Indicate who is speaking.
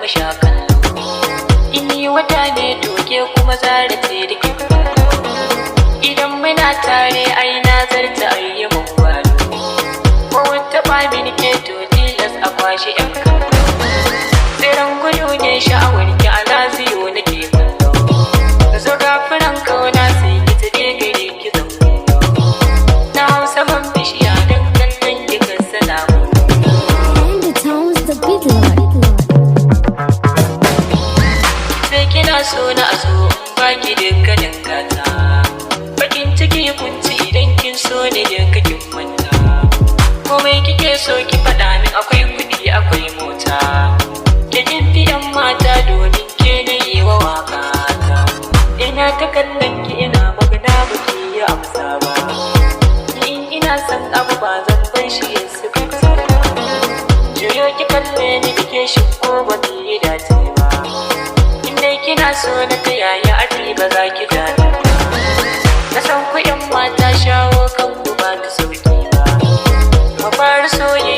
Speaker 1: mu sha kallo. Ini wata ne doke kuma zara ce da ke idan muna tare ai na zarta ayyamin gwado. Ko wata ɓamin ke to tilas a kwashe yan kallo. Tsiran gudu ne sha'awar ki a laziyo nake kallo. Zo gafiran kauna sai ki tsaye gare ki zan kallo. Na hausa man bishiya don kallon ki kan salamu. Sai kina so na aso in baki dukkanin gata. Bakin ciki kunci idan kin so ne duka kin manta. Komai kike so ki faɗa min akwai kuɗi akwai mota. Ke kin fi yan mata domin ke na yi wa waka ta. Ina ta kallon ki ina magana ba ki yi amsa ba. In ina son abu ba zan bar shi ya suka ba. Juyo ki kalle ni kike shi ko ba ki yi dace ba. In dai kina so na ta yaya ake ba za ki dade ba. Na san ku yan mata shawo kan ku ba ta sauki ba. Mafar soyayya